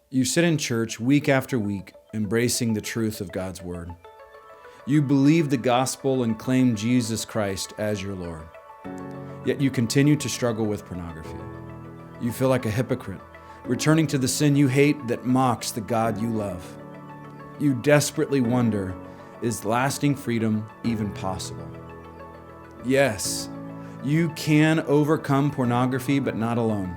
You sit in church week after week, embracing the truth of God's Word. You believe the gospel and claim Jesus Christ as your Lord. Yet you continue to struggle with pornography. You feel like a hypocrite, returning to the sin you hate that mocks the God you love. You desperately wonder, is lasting freedom even possible? Yes, you can overcome pornography, but not alone.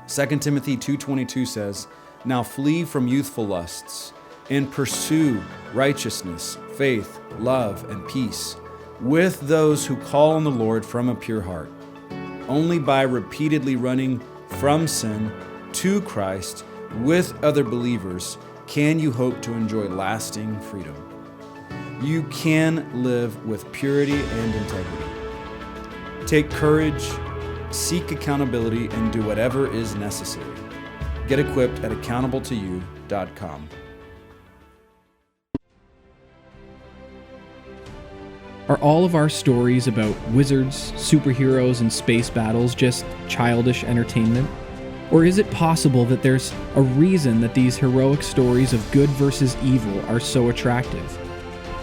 2 Timothy 2:22 says, "Now flee from youthful lusts and pursue righteousness, faith, love, and peace with those who call on the Lord from a pure heart." Only by repeatedly running from sin to Christ with other believers can you hope to enjoy lasting freedom. You can live with purity and integrity. Take courage, seek accountability, and do whatever is necessary. Get equipped at accountable2you.com. Are all of our stories about wizards, superheroes, and space battles just childish entertainment? Or is it possible that there's a reason that these heroic stories of good versus evil are so attractive?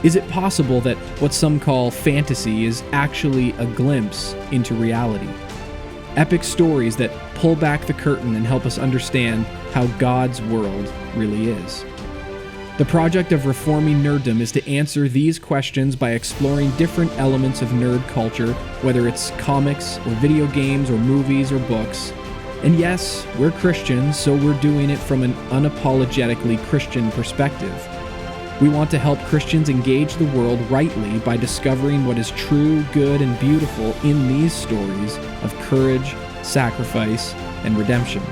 Is it possible that what some call fantasy is actually a glimpse into reality? Epic stories that pull back the curtain and help us understand how God's world really is. The project of Reforming Nerddom is to answer these questions by exploring different elements of nerd culture, whether it's comics or video games or movies or books. And yes, we're Christians, so we're doing it from an unapologetically Christian perspective. We want to help Christians engage the world rightly by discovering what is true, good, and beautiful in these stories of courage, sacrifice, and redemption.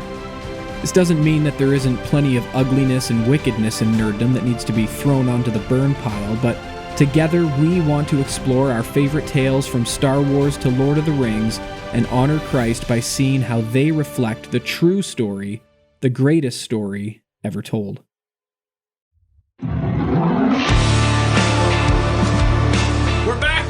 This doesn't mean that there isn't plenty of ugliness and wickedness in nerddom that needs to be thrown onto the burn pile, but together we want to explore our favorite tales from Star Wars to Lord of the Rings and honor Christ by seeing how they reflect the true story, the greatest story ever told. We're back!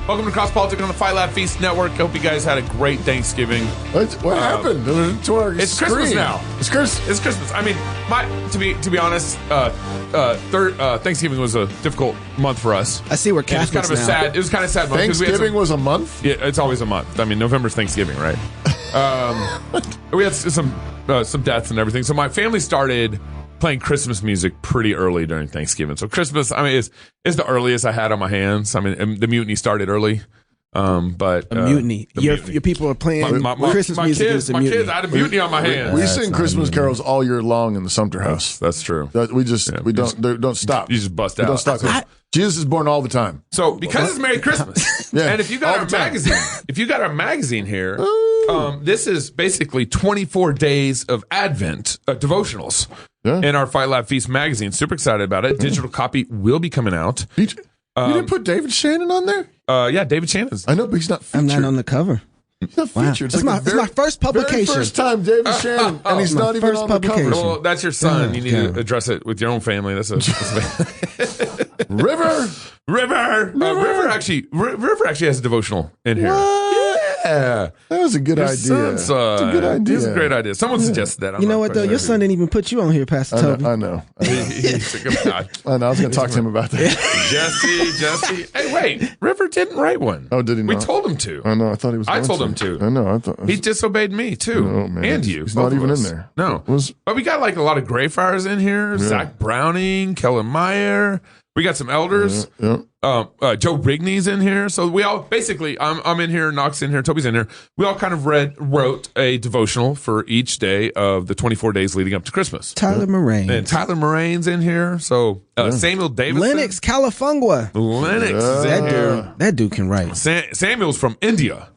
Welcome to CrossPolitic on the Fight Laugh Feast Network. Hope you guys had a great Thanksgiving. What happened to our It's screen? Christmas now. It's Christmas. It's Christmas. I mean, to be honest, Thanksgiving was a difficult month for us. I see we're And it was Catholics kind of now. it was kind of sad month. 'Cause Thanksgiving was a month? Yeah, it's always a month. I mean, November's Thanksgiving, right? We had some deaths and everything. So my family started playing Christmas music pretty early during Thanksgiving. So Christmas, I mean, is the earliest I had on my hands. I mean, the mutiny started early. But A mutiny. the Your mutiny. people are playing Christmas music. Kids, Is a my mutiny. kids, I had a mutiny on my hands. We sing Christmas carols all year long in the Sumter house. That's true. We don't stop. You just bust We out. don't stop. Jesus is born all the time. So because it's Merry Christmas, Yeah, and if you got all our the time. magazine here, this is basically 24 days of Advent devotionals in our Fight Laugh Feast magazine. Super excited about it. Digital copy will be coming out. You didn't put David Shannon on there? Yeah, David Shannon's. I know, but he's not I'm featured. not on the cover. He's not Wow. featured. It's my first publication. Very first time David Shannon, and he's my not even first on the cover. publication. Well, that's your son. You need Yeah. to address it with your own family. That's River. River actually has a devotional in here. Yeah, That was a good idea. Son's, It's a good idea. It's a great idea. Someone suggested that. I'm You know not what, though? quite Your sure. son didn't even put you on here, Pastor Toby. I know. He's like, "Oh, God." I know. I was going to talk to him about that. Jesse. Hey, wait. River didn't write one. Oh, did he We not? told him to. I know. I thought he was. I going told him to. I know. I thought He disobeyed me, too. No, man. And you. He's both not of even us. in there. No. Was- But we got like a lot of Greyfriars in here. Zach Browning, Kellen Meyer. We got some elders. Yeah. Joe Rigney's in here. So we all basically, I'm in here, Knox in here, Toby's in here. We all kind of wrote a devotional for each day of the 24 days leading up to Christmas. Tyler Moraine. And Tyler Moraine's in here. So Samuel Davidson. Lennox Califungua. Lennox is in here. That dude can write. Samuel's from India.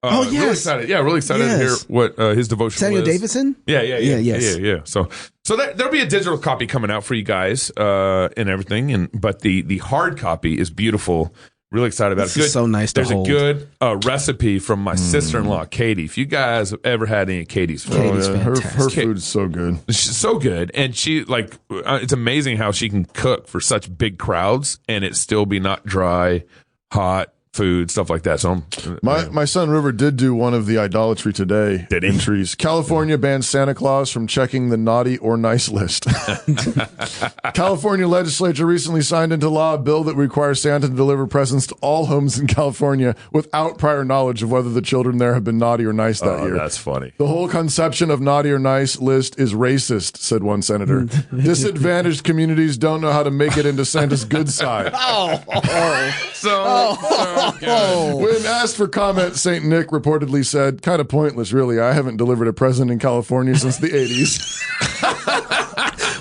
Oh, Really yes. excited. Yeah, really excited to hear Yes. what his devotional Samuel is. Davidson? Yeah. So there'll be a digital copy coming out for you guys and everything. But the hard copy is beautiful. Really excited about This it. is so nice to There's hold. a good recipe from my sister-in-law, Katie. If you guys have ever had any of Katie's food, Katie's Her fantastic. food is so good. she's so good. And she it's amazing how she can cook for such big crowds and it still be not dry, hot, food, stuff like that. So My son River did do one of the Idolatry Today entries. California bans Santa Claus from checking the naughty or nice list. California legislature recently signed into law a bill that requires Santa to deliver presents to all homes in California without prior knowledge of whether the children there have been naughty or nice that year. That's funny. The whole conception of naughty or nice list is racist, said one senator. Disadvantaged communities don't know how to make it into Santa's good side. So good. When asked for comment, St. Nick reportedly said, kind of pointless, really. I haven't delivered a present in California since the 80s.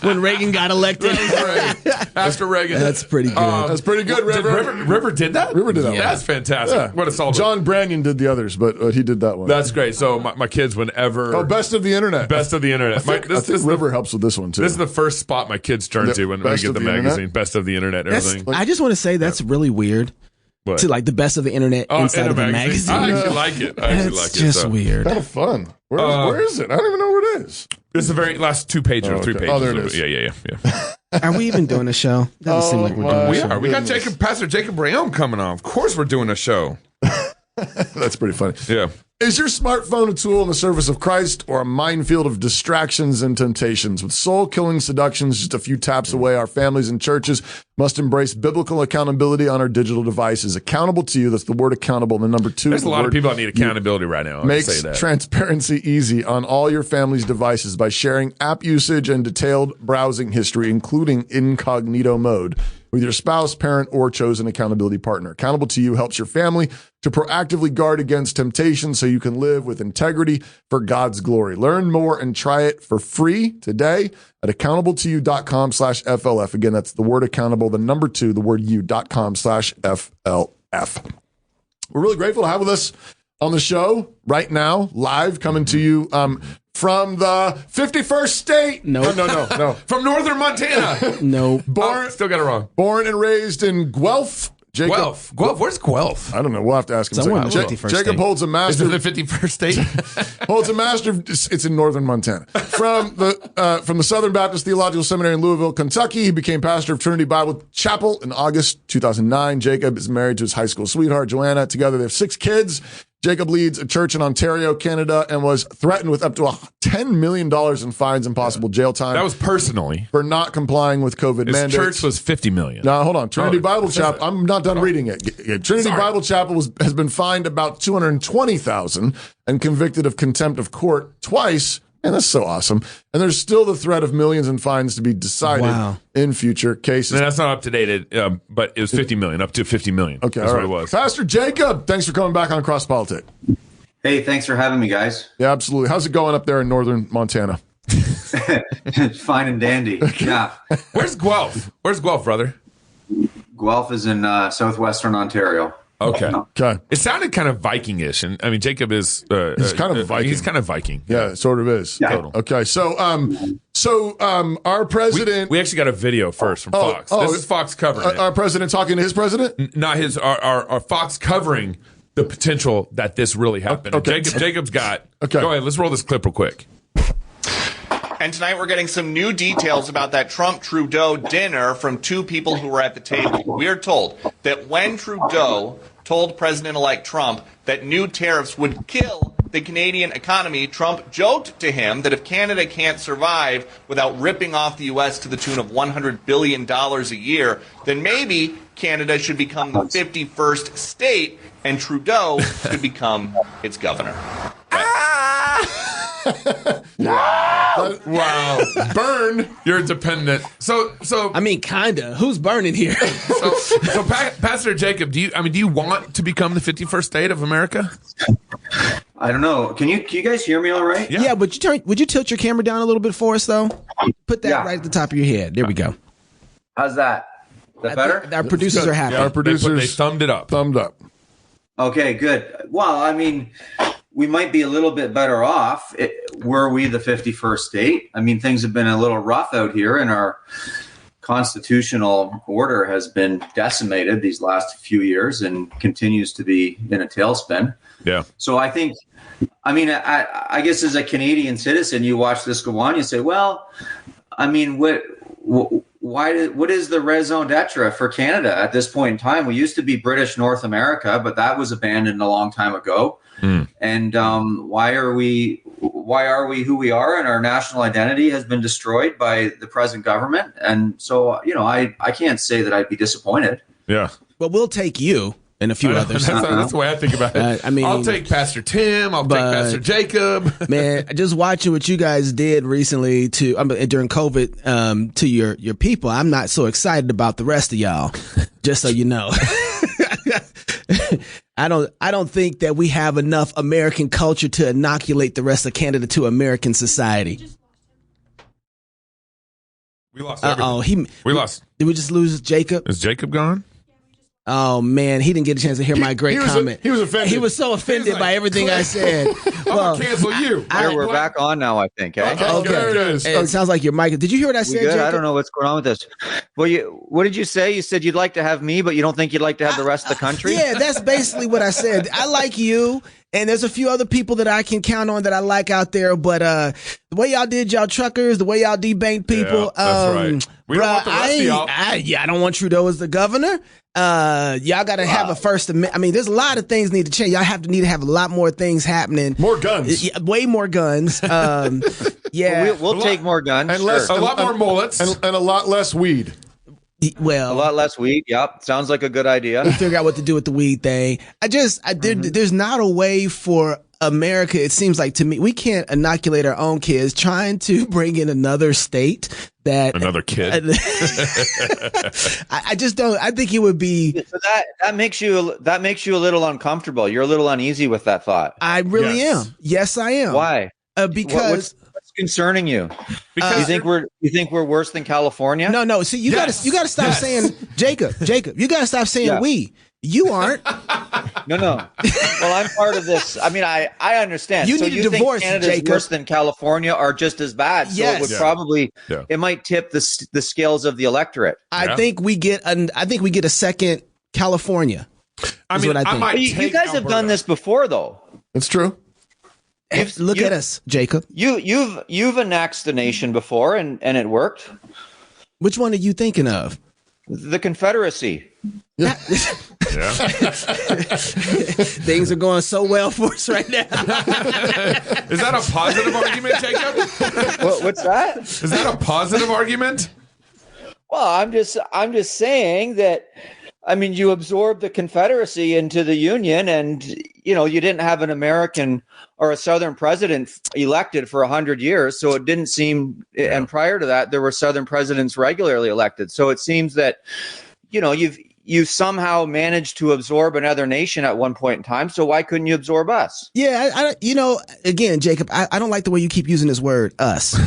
When Reagan got elected. After Reagan. That's pretty good. That's pretty good, River. River did that? River did that. Yeah. That's fantastic. Yeah. What a soldier. John Branyan did the others, but he did that one. That's great. So my kids, whenever... Oh, best of the internet. Best of the internet. I think River helps with this one, too. This is the first spot my kids turn to when we get the magazine. Best of the internet and everything. I just want to say that's really weird. What? To like the best of the internet inside of a magazine. I actually like it. It's just weird. Kind of fun. Where is it? I don't even know where it is. It's the very last 2 pages or 3 pages. Oh, there it is. Yeah. Are we even doing a show? Doesn't seem like we're doing a show. We are. We got Pastor Jacob Reaume coming on. Of course we're doing a show. That's pretty funny. Yeah. Is your smartphone a tool in the service of Christ or a minefield of distractions and temptations? With soul-killing seductions just a few taps away, our families and churches must embrace biblical accountability on our digital devices. Accountable to you, that's the word accountable. And the number 2, there's a lot of people that need accountability right now. Makes transparency easy on all your family's devices by sharing app usage and detailed browsing history, including incognito mode, with your spouse, parent, or chosen accountability partner. Accountable to You helps your family to proactively guard against temptation so you can live with integrity for God's glory. Learn more and try it for free today at accountable2you.com/FLF. Again, that's the word accountable, the number 2, the word you.com/FLF. We're really grateful to have with us on the show right now, live, coming to you from the 51st state. No. From northern Montana. No. Still got it wrong. Born and raised in Guelph. Guelph. Where's Guelph? I don't know. We'll have to ask him. Somewhere in the 51st Jacob state. holds a master. Is it the 51st state? Holds a master. It's in northern Montana. From the Southern Baptist Theological Seminary in Louisville, Kentucky. He became pastor of Trinity Bible Chapel in August 2009. Jacob is married to his high school sweetheart, Joanna. Together they have 6 kids. Jacob leads a church in Ontario, Canada, and was threatened with up to $10 million in fines and possible jail time. That was personally. For not complying with COVID His mandates. church was $50 million. No, hold on. Trinity Bible Chapel. I'm not done reading it. Trinity Bible Chapel has been fined about $220,000 and convicted of contempt of court twice. And that's so awesome. And there's still the threat of millions in fines to be decided in future cases. And that's not up to date, but it was $50 million, up to $50 million. Okay, that's what it was. Pastor Jacob, thanks for coming back on CrossPolitic. Hey, thanks for having me, guys. Yeah, absolutely. How's it going up there in northern Montana? Fine and dandy. Yeah. Where's Guelph? Where's Guelph, brother? Guelph is in southwestern Ontario. Okay. Okay. It sounded kind of Viking-ish, and I mean Jacob is he's kind of Viking. He's kind of Viking. Yeah, it sort of is. Yeah. Total. Okay. So our president. We actually got a video first from Fox. This is Fox covering it. Our president talking to his president. Not his. Our Fox covering the potential that this really happened. Okay. Jacob's got. Okay. Go ahead. Let's roll this clip real quick. And tonight we're getting some new details about that Trump-Trudeau dinner from 2 people who were at the table. We are told that when Trudeau told President-elect Trump that new tariffs would kill the Canadian economy, Trump joked to him that if Canada can't survive without ripping off the U.S. to the tune of $100 billion a year, then maybe Canada should become the 51st state and Trudeau could become its governor. Wow. Burn. You're dependent. So I mean, kinda. Who's burning here? so Pastor Jacob, do you want to become the 51st state of America? I don't know. Can you guys hear me all right? Yeah, would you tilt your camera down a little bit for us though? Put that right at the top of your head. There we go. How's that? Is that better? Our producers are happy. Our producers they thumbed it up. Thumbed up. Okay, good. Well, I mean, we might be a little bit better off were we the 51st state. I mean, things have been a little rough out here, and our constitutional order has been decimated these last few years and continues to be in a tailspin. Yeah. So I think, I mean, I guess as a Canadian citizen, you watch this go on, you say, well, I mean, what is the raison d'etre for Canada at this point in time? We used to be British North America, but that was abandoned a long time ago. And why are we who we are? And our national identity has been destroyed by the present government. And so, I can't say that I'd be disappointed. Yeah. But we'll take you and a few others. That's the way I think about it. I'll take Pastor Tim. I'll take Pastor Jacob. Man, just watching what you guys did recently during COVID to your people, I'm not so excited about the rest of y'all. Just so you know. I don't think that we have enough American culture to inoculate the rest of Canada to American society. We lost everything. We lost. Did we just lose Jacob? Is Jacob gone? Oh man, he didn't get a chance to hear my great comment. He was offended. He was so offended by everything I said. I'm gonna cancel you. We're back on now, I think. Eh? Okay. There it is. It sounds like your mic. Did you hear what I said, Jacob? I don't know what's going on with this. Well, what did you say? You said you'd like to have me, but you don't think you'd like to have the rest of the country? Yeah, that's basically what I said. I like you, and there's a few other people that I can count on that I like out there. But the way y'all did y'all truckers, the way y'all debanked people, that's right. We don't want the rest of y'all. I don't want Trudeau as the governor. Y'all got to have a First Amendment. I mean, there's a lot of things need to change. Y'all need to have a lot more things happening. More guns. Way more guns. Yeah. We'll take more guns. And less, a lot more mullets. And a lot less weed. Well, a lot less weed. Yep. Sounds like a good idea. We'll figure out what to do with the weed thing. There's not a way for America, it seems like to me, we can't inoculate our own kids trying to bring in another state that another kid. I just don't. I think it would be. So that makes you a little uncomfortable. You're a little uneasy with that thought. I really am. Yes, I am. Why? Because what's concerning you? Because you think we're worse than California? No. See, you gotta stop saying Jacob. You gotta stop saying we. You aren't. No. Well, I'm part of this. I mean, I understand. You need a divorce, think Canada's Jacob. worse than California or just as bad. So Yes. it would probably it might tip the scales of the electorate. I think we get a second California. I mean, what I think. You guys have done this before, though. It's true. Look at us, Jacob. You've annexed a nation before, and it worked. Which one are you thinking of? The Confederacy. Yeah. Things are going so well for us right now. Is that a positive argument, Jacob? What's that? Is that a positive argument? Well, I'm just saying that. I mean, you absorbed the Confederacy into the Union, and you didn't have an American or a Southern president elected for 100 years, so it didn't seem. Yeah. And prior to that, there were Southern presidents regularly elected. So it seems that you've somehow managed to absorb another nation at one point in time. So why couldn't you absorb us? Yeah, again, Jacob, I don't like the way you keep using this word "us."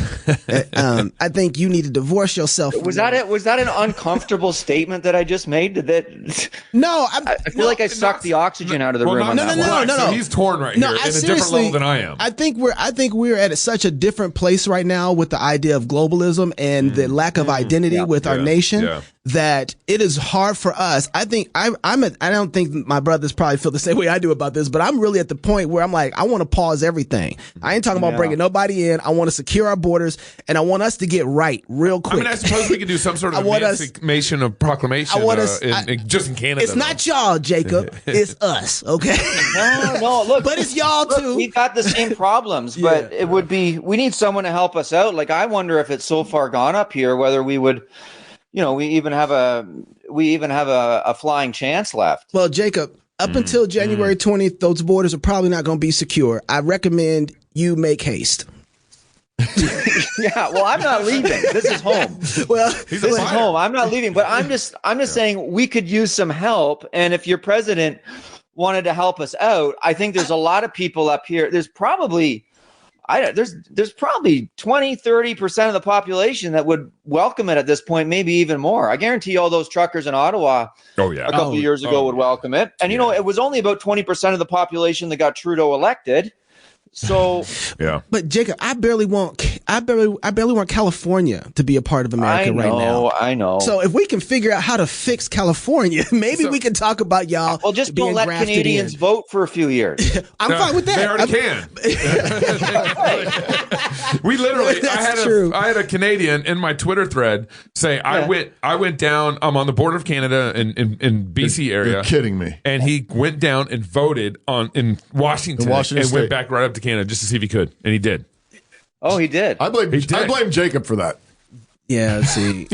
I think you need to divorce yourself. Was that an uncomfortable statement that I just made? No, I feel like I sucked the oxygen out of the room. No. So he's torn right here in a different level than I am. I think we're at such a different place right now with the idea of globalism and the lack of identity with our nation that it is hard for us. I think I don't think my brothers probably feel the same way I do about this, but I'm really at the point where I'm like, I want to pause everything. I ain't talking about bringing nobody in. I want to secure our borders, and I want us to get right real quick. I mean, I suppose we could do some sort of emancipation of proclamation just in Canada. It's not y'all, Jacob. It's us, okay? No, look. But it's y'all too. We've got the same problems, but we need someone to help us out. Like, I wonder if it's so far gone up here, whether we would, we even have a flying chance left. Well, Jacob, up until January 20th, those borders are probably not going to be secure. I recommend you make haste. Yeah, well, I'm not leaving. This is home. Well, this is home. I'm not leaving, but I'm just saying we could use some help. And if your president wanted to help us out, I think there's a lot of people up here. There's probably 20-30% of the population that would welcome it at this point, maybe even more. I guarantee all those truckers in Ottawa a couple of years ago would welcome it. And, it was only about 20% of the population that got Trudeau elected. So, But Jacob, I barely want I barely want California to be a part of America right now. I know. So if we can figure out how to fix California, maybe we can talk about y'all. Well, just don't let Canadians vote for a few years. I'm fine with that. They already can. We literally, I had a Canadian in my Twitter thread say, I went down, I'm on the border of Canada in BC area. You're kidding me. And he went down and voted in Washington and State. Went back right up to Canada just to see if he could. And he did. Oh, he did. I blame Jacob for that. Yeah, let's see.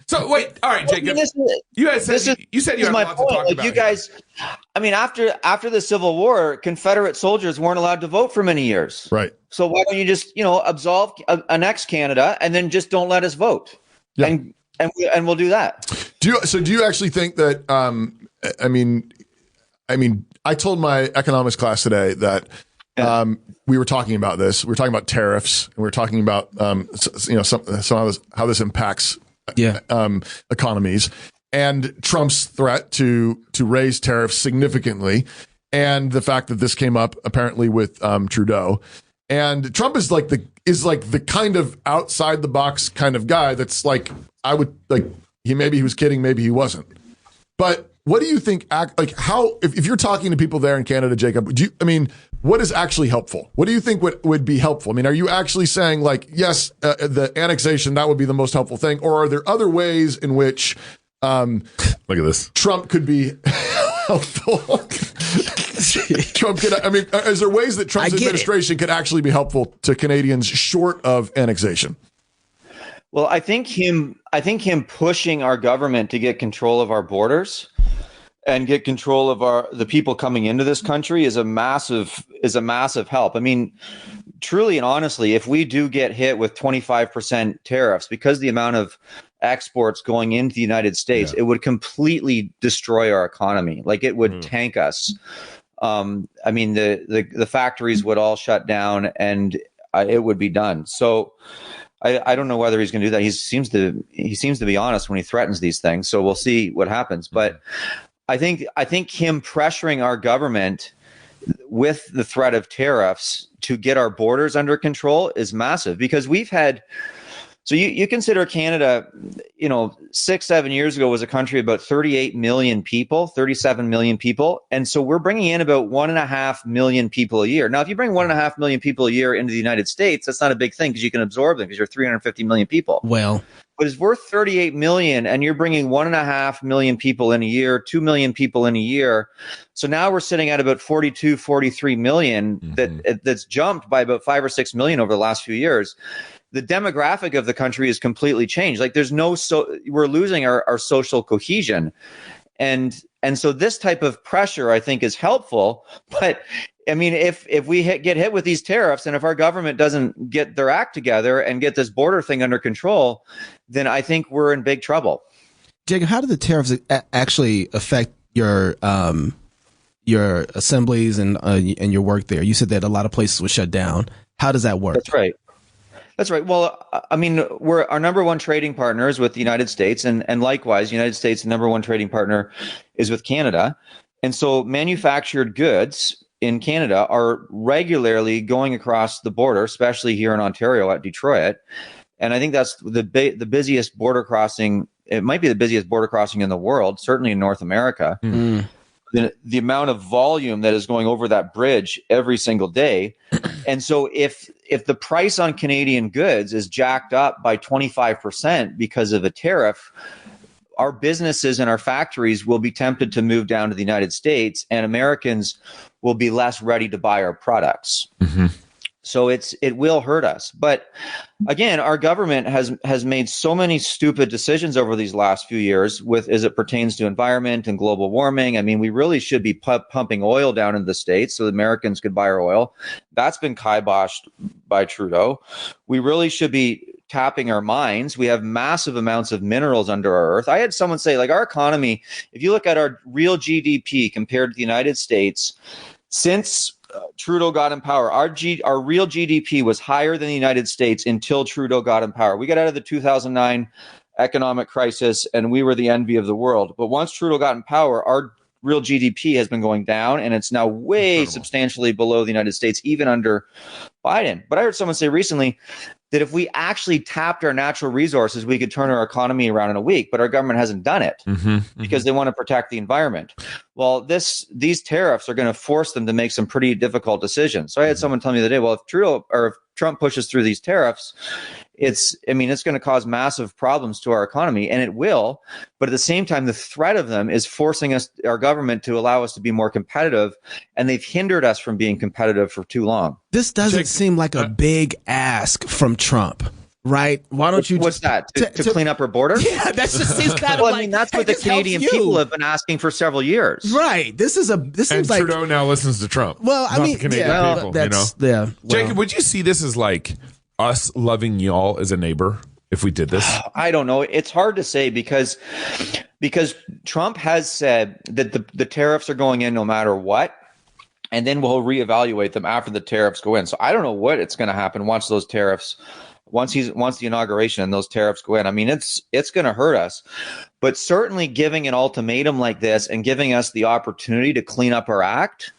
So wait, all right, Jacob. You said you had my lots point. to talk about. You guys, I mean, after the Civil War, Confederate soldiers weren't allowed to vote for many years. Right. So why don't you just annex Canada and then just don't let us vote? Yeah. And we'll do that. Do you actually think that? I mean, I told my economics class today that. We were talking about this. We were talking about tariffs, and we were talking about how this impacts economies, and Trump's threat to raise tariffs significantly, and the fact that this came up apparently with Trudeau, and Trump is like the kind of outside the box kind of guy that's like maybe he was kidding, maybe he wasn't, but. What do you think? If you're talking to people there in Canada, Jacob, what is actually helpful? What do you think would be helpful? I mean, are you actually saying yes, the annexation, that would be the most helpful thing? Or are there other ways in which, look at this, Trump could be helpful? Is there ways that Trump's administration could actually be helpful to Canadians short of annexation? Well, I think him pushing our government to get control of our borders and get control of the people coming into this country is a massive help. I mean, truly and honestly, if we do get hit with 25% tariffs because the amount of exports going into the United States, it would completely destroy our economy. It would tank us. The factories would all shut down and it would be done. So I don't know whether he's going to do that. He seems to be honest when he threatens these things. So we'll see what happens. But I think him pressuring our government with the threat of tariffs to get our borders under control is massive, because we've had. So you consider Canada, 6-7 years ago was a country of about 38 million people, 37 million people. And so we're bringing in about 1.5 million people a year. Now, if you bring 1.5 million people a year into the United States, that's not a big thing because you can absorb them because you're 350 million people. Well, but it's worth 38 million and you're bringing 1.5 million people in a year, 2 million people in a year. So now we're sitting at about 42, 43 million that's jumped by about 5 or 6 million over the last few years. The demographic of the country has completely changed. We're losing our social cohesion. And so this type of pressure, I think, is helpful. But I mean, if we get hit with these tariffs and if our government doesn't get their act together and get this border thing under control, then I think we're in big trouble. Jacob, how do the tariffs actually affect your assemblies and your work there? You said that a lot of places were shut down. How does that work? That's right. Well, I mean, our number one trading partner is with the United States, and likewise, the United States' number one trading partner is with Canada. And so manufactured goods in Canada are regularly going across the border, especially here in Ontario at Detroit. And I think that's the busiest border crossing. It might be the busiest border crossing in the world, certainly in North America. Mm. The amount of volume that is going over that bridge every single day. And so if the price on Canadian goods is jacked up by 25% because of a tariff, our businesses and our factories will be tempted to move down to the United States, and Americans will be less ready to buy our products. Mm-hmm. So it will hurt us. But again, our government has made so many stupid decisions over these last few years as it pertains to environment and global warming. I mean, we really should be pumping oil down into the States so the Americans could buy our oil. That's been kiboshed by Trudeau. We really should be tapping our mines. We have massive amounts of minerals under our earth. I had someone say, our economy, if you look at our real GDP compared to the United States, since Trudeau got in power, our real GDP was higher than the United States until Trudeau got in power. We got out of the 2009 economic crisis and we were the envy of the world. But once Trudeau got in power, our real GDP has been going down, and it's now way substantially below the United States, even under Biden. But I heard someone say recently that if we actually tapped our natural resources, we could turn our economy around in a week, but our government hasn't done it because they want to protect the environment. Well, these tariffs are going to force them to make some pretty difficult decisions. So I had someone tell me the other day, well, if Trump pushes through these tariffs, it's going to cause massive problems to our economy, and it will. But at the same time, the threat of them is forcing our government to allow us to be more competitive, and they've hindered us from being competitive for too long. This doesn't seem like a big ask from Trump, right? Why don't you? What's that? To clean up our border? Yeah, that's just seems kind of well, like. I mean, that's what the Canadian people have been asking for several years. Right. This seems and like Trudeau now listens to Trump. Well, I mean, the Canadian people, yeah. Jacob, would you see this as like us loving y'all as a neighbor if we did this? I don't know. It's hard to say because Trump has said that the tariffs are going in no matter what, and then we'll reevaluate them after the tariffs go in. So I don't know what it's going to happen once those tariffs, once the inauguration and those tariffs go in. I mean, it's going to hurt us, but certainly giving an ultimatum like this and giving us the opportunity to clean up our act,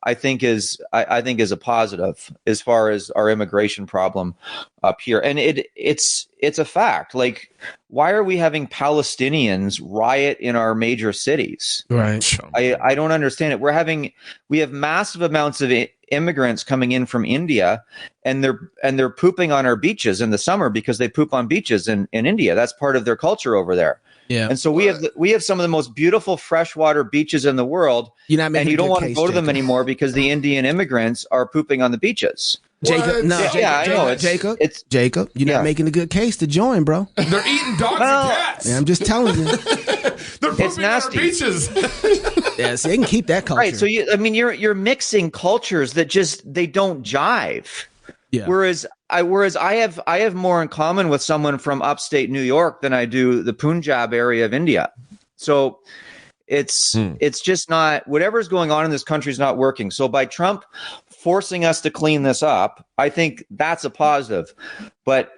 I think is a positive as far as our immigration problem up here. And it's a fact. Like, why are we having Palestinians riot in our major cities? Right. I don't understand it. We have massive amounts of immigrants coming in from India, and they're pooping on our beaches in the summer because they poop on beaches in India. That's part of their culture over there. Yeah. And so we have some of the most beautiful freshwater beaches in the world, and you don't want to go to them anymore because the Indian immigrants are pooping on the beaches. Jacob, Jacob, you're not making a good case to join, bro. They're eating dogs and cats. Yeah, I'm just telling you. They're pooping on our beaches. Yes, they can keep that culture. Right. So you're mixing cultures that they don't jive. Yeah. Whereas I have more in common with someone from upstate New York than I do the Punjab area of India. So it's just not, whatever's going on in this country is not working. So by Trump forcing us to clean this up, I think that's a positive. But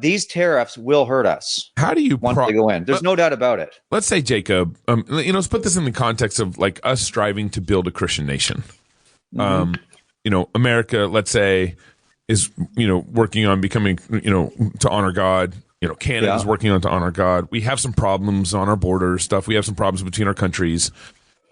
these tariffs will hurt us. How do you once they go in? There's no doubt about it. Let's say, Jacob, let's put this in the context of like us striving to build a Christian nation. America, let's say, is working on becoming to honor God. Canada's working on to honor God. We have some problems on our border stuff. We have some problems between our countries.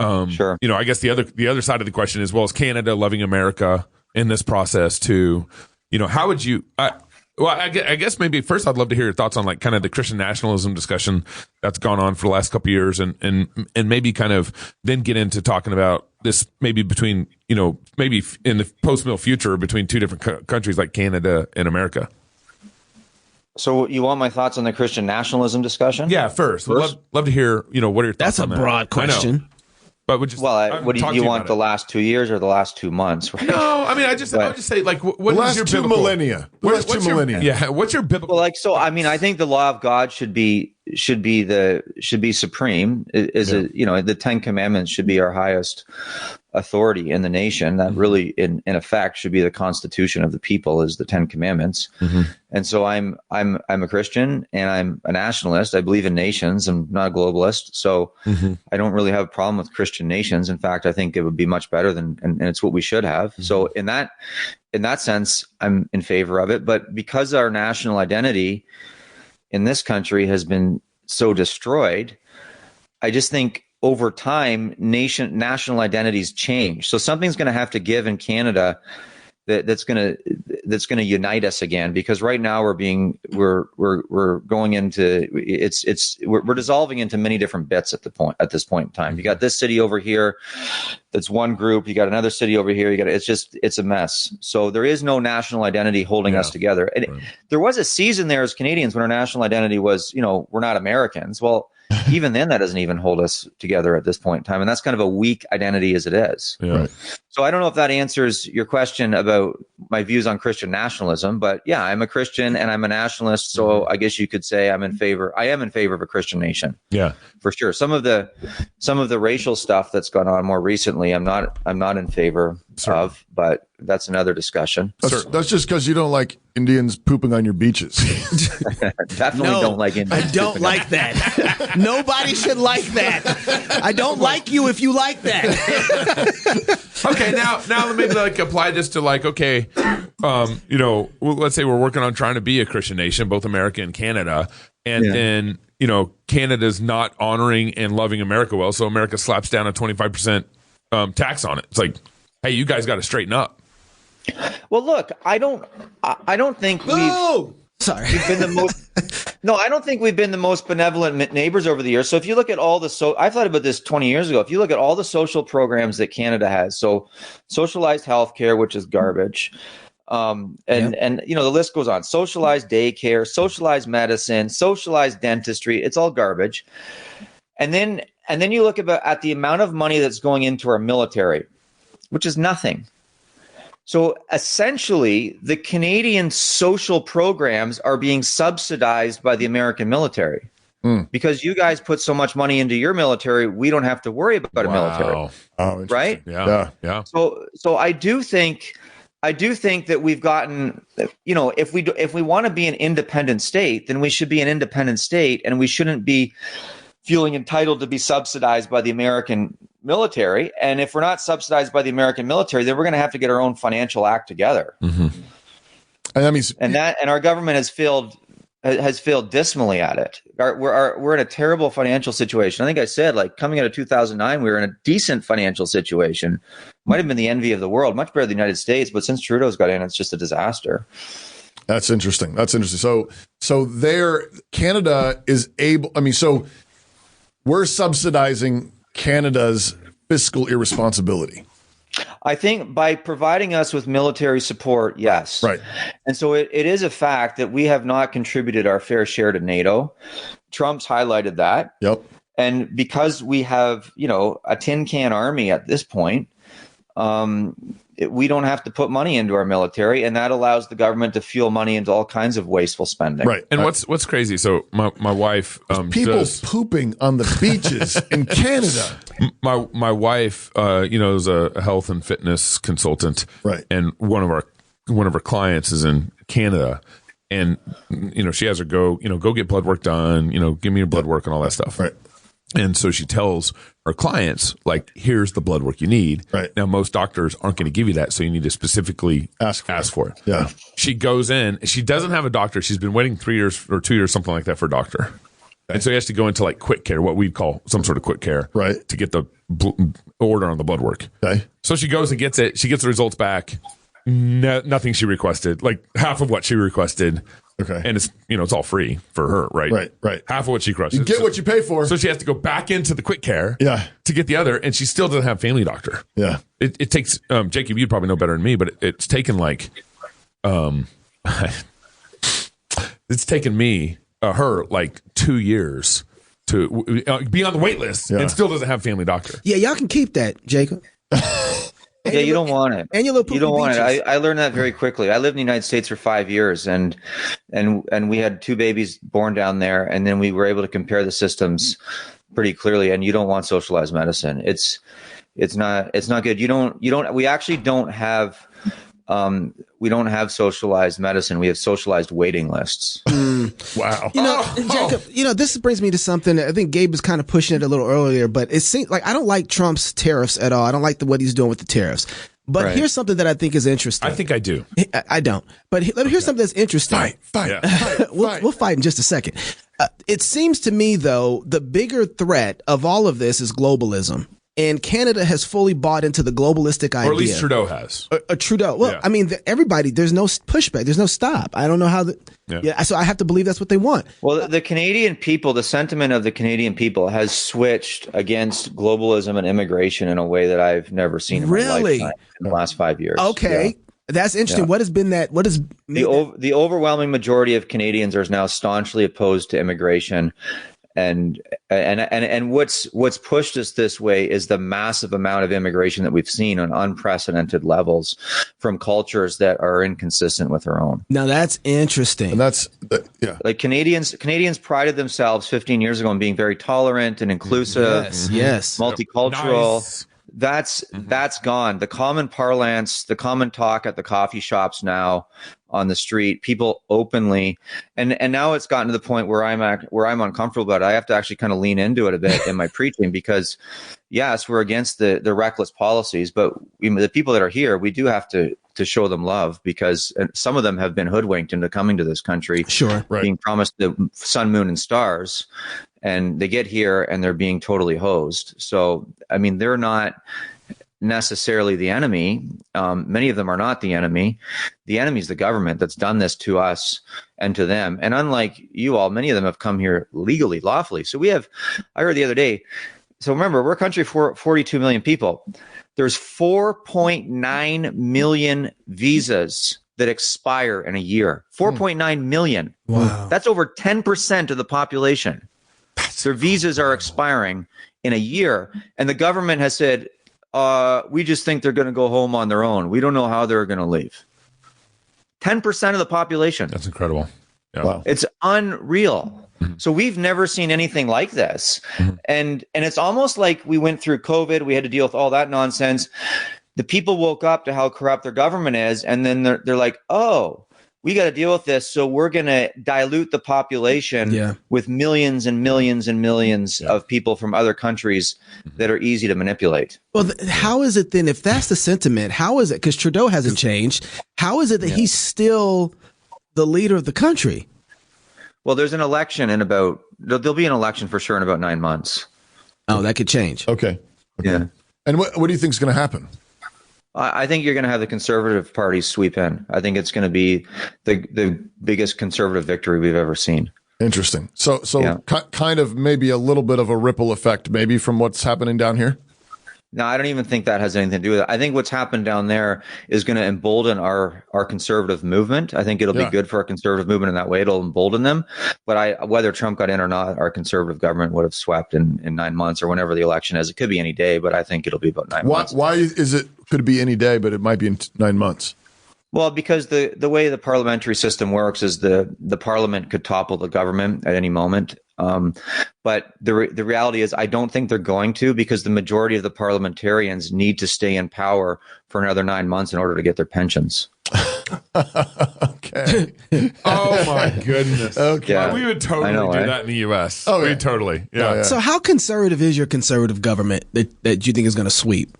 Sure. I guess the other side of the question is, well, is Canada loving America in this process too? How would you? I guess maybe first I'd love to hear your thoughts on like kind of the Christian nationalism discussion that's gone on for the last couple of years, and maybe kind of then get into talking about this maybe between maybe in the post-mill future between two different countries like Canada and America. So you want my thoughts on the Christian nationalism discussion? Yeah, first. Love to hear what are your thoughts on that? That's a broad question. But what do you want, the last 2 years or the last 2 months? Right? No, I mean, I would just say, like, what the last two millennia? What's your millennia? Yeah, what's your biblical? Well, I think the law of God should be supreme. The 10 Commandments should be our highest authority in the nation. That really, in effect, should be the constitution of the people, is the 10 Commandments. And so I'm a Christian and I'm a nationalist. I believe in nations. I'm not a globalist, so I don't really have a problem with Christian nations. In fact, I think it would be much better and it's what we should have. So in that sense, I'm in favor of it. But because our national identity in this country has been so destroyed, I just think over time, national identities change. So something's going to have to give in Canada that's going to unite us again. Because right now we're going into we're dissolving into many different bits at this point in time. You got this city over here, that's one group. You got another city over here. It's a mess. So there is no national identity holding us together. And there was a season there as Canadians when our national identity was, we're not Americans. Well, even then, that doesn't even hold us together at this point in time. And that's kind of a weak identity as it is. Yeah. Right. So I don't know if that answers your question about my views on Christian nationalism, but yeah, I'm a Christian and I'm a nationalist. So I guess you could say I am in favor of a Christian nation. Yeah, for sure. Some of the racial stuff that's gone on more recently, I'm not in favor of, but that's another discussion. That's just because you don't like Indians pooping on your beaches. Definitely don't like Indians. I don't like that. Nobody should like that. I don't like you if you like that. Okay, now let me apply this to okay, let's say we're working on trying to be a Christian nation, both America and Canada, and then Canada's not honoring and loving America well, so America slaps down a 25% tax on it. It's like, hey, you guys got to straighten up. Well, look, I don't think we've been the most. No, I don't think we've been the most benevolent neighbors over the years. So if you look at all the I thought about this 20 years ago. If you look at all the social programs that Canada has, so socialized healthcare, which is garbage, and the list goes on. Socialized daycare, socialized medicine, socialized dentistry. It's all garbage. And then you look at the amount of money that's going into our military, which is nothing. So essentially, the Canadian social programs are being subsidized by the American military. Because you guys put so much money into your military, we don't have to worry about a military. Oh, right? Yeah. So I do think that we've gotten, if we want to be an independent state, then we should be an independent state, and we shouldn't be feeling entitled to be subsidized by the American military. And if we're not subsidized by the American military, then we're going to have to get our own financial act together. Mm-hmm. And that means, and our government has failed dismally at it. We're in a terrible financial situation. I think I said, coming out of 2009, we were in a decent financial situation. Might have been the envy of the world, much better than the United States. But since Trudeau's got in, it's just a disaster. That's interesting. So there, Canada is able. So we're subsidizing Canada's fiscal irresponsibility. I think by providing us with military support, yes. Right. And so it is a fact that we have not contributed our fair share to NATO. Trump's highlighted that. Yep. And because we have, a tin can army at this point, we don't have to put money into our military, and that allows the government to fuel money into all kinds of wasteful spending. Right. And what's crazy? So my wife, people pooping on the beaches in Canada. My wife, is a health and fitness consultant, right? And one of our clients is in Canada, and she has her go get blood work done. Give me your blood work and all that stuff, right? And so she tells her clients, here's the blood work you need. Right. Now, most doctors aren't going to give you that, so you need to specifically ask for it. Yeah. She goes in. She doesn't have a doctor. She's been waiting 3 years or 2 years, something like that, for a doctor. Okay. And so he has to go into quick care, what we'd call some sort of quick care, right, to get the order on the blood work. Okay. So she goes and gets it. She gets the results back. Nothing she requested, half of what she requested. Okay. And it's all free for her, right? Right. Half of what she requested. You get what you pay for. So she has to go back into the quick care to get the other, and she still doesn't have a family doctor. Yeah. It takes, Jacob, you'd probably know better than me, but it's taken it's taken me, her 2 years to be on the wait list and still doesn't have a family doctor. Yeah, y'all can keep that, Jacob. Yeah, you don't want it. And you don't want it. I learned that very quickly. I lived in the United States for 5 years, and we had 2 babies born down there, and then we were able to compare the systems pretty clearly. And you don't want socialized medicine. It's not good. We actually don't have. We don't have socialized medicine. We have socialized waiting lists. Wow. Jacob, this brings me to something. I think Gabe was kind of pushing it a little earlier, but it seems like I don't like Trump's tariffs at all. I don't like what he's doing with the tariffs. But here's something that I think is interesting. I think I do. I don't. But here's something that's interesting. Fight. We'll fight in just a second. It seems to me, though, the bigger threat of all of this is globalism. And Canada has fully bought into the globalistic idea. Or at least Trudeau has. Trudeau. Well, everybody, there's no pushback. There's no stop. I don't know how so I have to believe that's what they want. Well, the Canadian people, the sentiment of the Canadian people has switched against globalism and immigration in a way that I've never seen in my lifetime in the last 5 years. Okay. Yeah. That's interesting. Yeah. What has been that? What is the overwhelming majority of Canadians are now staunchly opposed to immigration. And what's pushed us this way is the massive amount of immigration that we've seen on unprecedented levels from cultures that are inconsistent with our own. Now that's interesting. And that's Canadians prided themselves 15 years ago on being very tolerant and inclusive, yes, multicultural. Nice. That's gone. The common parlance, the common talk at the coffee shops now, on the street, people openly, and now it's gotten to the point where I'm uncomfortable about it. I have to actually kind of lean into it a bit in my preaching, because yes, we're against the reckless policies, but the people that are here, we do have to show them love, because some of them have been hoodwinked into coming to this country, sure, right, being promised the sun, moon, and stars, and they get here and they're being totally hosed. So, I mean, they're not necessarily the enemy. Many of them are not the enemy. The enemy is the government that's done this to us and to them. And unlike you all, many of them have come here legally, lawfully. So I heard the other day, so remember, we're a country for 42 million people. There's 4.9 million visas that expire in a year. 4.9 million. Wow. That's over 10% of the population. Their visas are expiring in a year. And the government has said, we just think they're going to go home on their own. We don't know how they're going to leave. 10% of the population. That's incredible. Yeah. Wow. It's unreal. So we've never seen anything like this. And it's almost like we went through COVID. We had to deal with all that nonsense. The people woke up to how corrupt their government is. And then they're like, oh, we got to deal with this. So we're going to dilute the population with millions and millions and millions of people from other countries that are easy to manipulate. Well, how is it then, if that's the sentiment, how is it, because Trudeau hasn't changed, how is it that he's still the leader of the country? Well, there's an election there'll be an election for sure in about 9 months. Oh, that could change. Okay. Yeah. And what do you think is going to happen? I think you're going to have the Conservative Party sweep in. I think it's going to be the biggest conservative victory we've ever seen. Interesting. So kind of maybe a little bit of a ripple effect, maybe, from what's happening down here. No, I don't even think that has anything to do with it. I think what's happened down there is going to embolden our conservative movement. I think it'll be good for our conservative movement in that way. It'll embolden them. But whether Trump got in or not, our conservative government would have swept in 9 months or whenever the election is. It could be any day, but I think it'll be about 9 months. Why is it? Could it be any day, but it might be in 9 months? Well, because the way the parliamentary system works is the parliament could topple the government at any moment. But the reality is, I don't think they're going to, because the majority of the parliamentarians need to stay in power for another 9 months in order to get their pensions. Okay. Oh my goodness. Okay. Yeah. We would totally do that in the U.S. Oh, yeah. We totally. Yeah. Oh, yeah. So how conservative is your conservative government that you think is going to sweep?